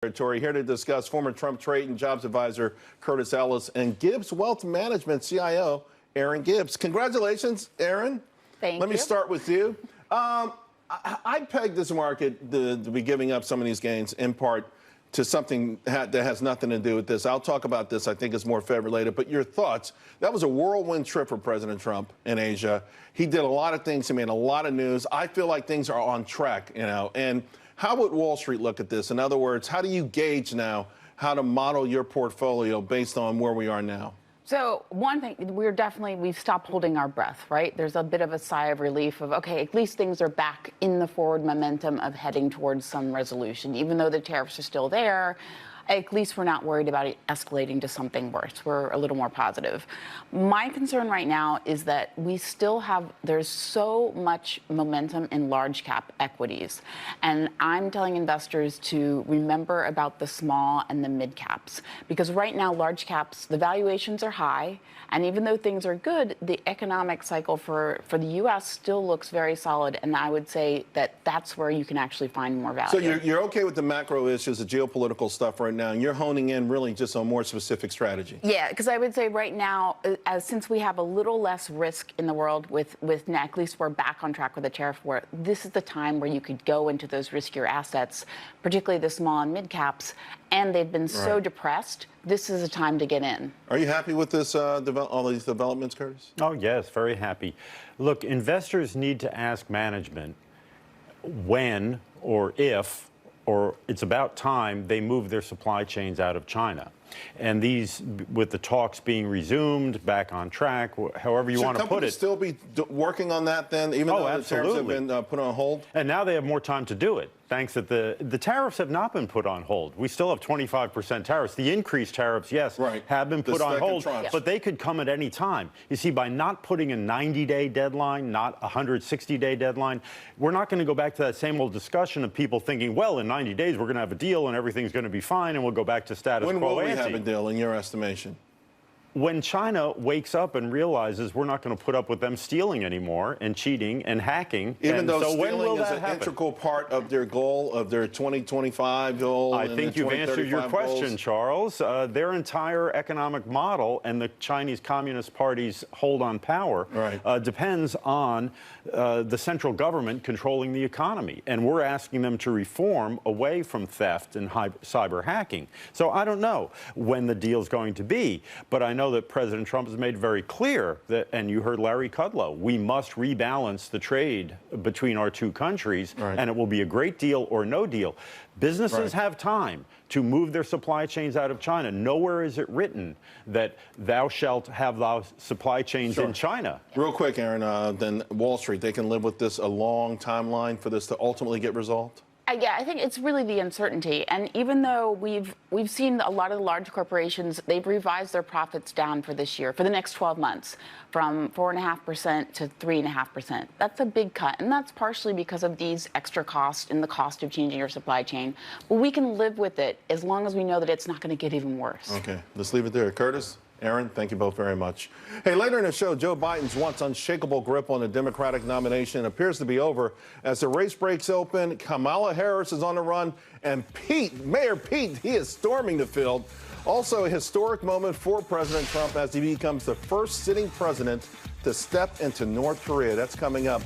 Territory. Here to discuss former Trump trade and jobs advisor Curtis Ellis and Gibbs Wealth Management CIO Aaron Gibbs. Congratulations, Aaron. Thank you. Let me start with you. I pegged this market to be giving up some of these gains in part to something that has nothing to do with this. I'll talk about this. I think it's more Fed related. But your thoughts? That was a whirlwind trip for President Trump in Asia. He did a lot of things. He made a lot of news. I feel like things are on track, and how would Wall Street look at this? In other words, how do you gauge now how to model your portfolio based on where we are now? So one thing, we've stopped holding our breath, right? There's a bit of a sigh of relief of, okay, at least things are back in the forward momentum of heading towards some resolution. Even though the tariffs are still there, at least we're not worried about it escalating to something worse. We're a little more positive. My concern right now is that there's so much momentum in large cap equities. And I'm telling investors to remember about the small and the mid caps. Because right now, large caps, the valuations are high. And even though things are good, the economic cycle for the U.S. still looks very solid. And I would say that that's where you can actually find more value. So you're okay with the macro issues, the geopolitical stuff right now, and you're honing in really just on more specific strategy. Yeah, because I would say right now, since we have a little less risk in the world with at least we're back on track with the tariff war, this is the time where you could go into those riskier assets, particularly the small and mid caps, and they've been so depressed. This is a time to get in. Are you happy with this, all these developments, Curtis? Oh, yes, very happy. Look, investors need to ask management when or if, or it's about time they move their supply chains out of China. And these, with the talks being resumed, back on track, however you want to put it. Should companies still be working on that then, even though the tariffs have been put on hold? And now they have more time to do it, thanks that the tariffs have not been put on hold. We still have 25% tariffs. The increased tariffs, yes, have been put on hold, but they could come at any time. You see, by not putting a 90-day deadline, not a 160-day deadline, we're not going to go back to that same old discussion of people thinking, well, in 90 days, we're going to have a deal and everything's going to be fine and we'll go back to status quo ante. When will we have a deal, in your estimation? When China wakes up and realizes we're not going to put up with them stealing anymore and cheating and hacking. Even though so stealing is an integral part of their goal, of their 2025 goal. I think you've answered your question, Charles. Their entire economic model and the Chinese Communist Party's hold on power depends on the central government controlling the economy. And we're asking them to reform away from theft and cyber hacking. So I don't know when the deal's going to be, but I know that President Trump has made very clear that, and you heard Larry Kudlow, we must rebalance the trade between our two countries, and it will be a great deal or no deal. Businesses have time to move their supply chains out of China. Nowhere is it written that thou shalt have thy supply chains in China. Real quick, Aaron, then Wall Street, they can live with this a long timeline for this to ultimately get resolved? Yeah, I think it's really the uncertainty. And even though we've seen a lot of the large corporations, they've revised their profits down for this year, for the next 12 months, from 4.5% to 3.5%. That's a big cut. And that's partially because of these extra costs and the cost of changing your supply chain. But we can live with it as long as we know that it's not going to get even worse. Okay, let's leave it there. Curtis? Aaron, thank you both very much. Hey, later in the show, Joe Biden's once unshakable grip on the Democratic nomination appears to be over as the race breaks open. Kamala Harris is on the run, and Mayor Pete, he is storming the field. Also, a historic moment for President Trump as he becomes the first sitting president to step into North Korea. That's coming up.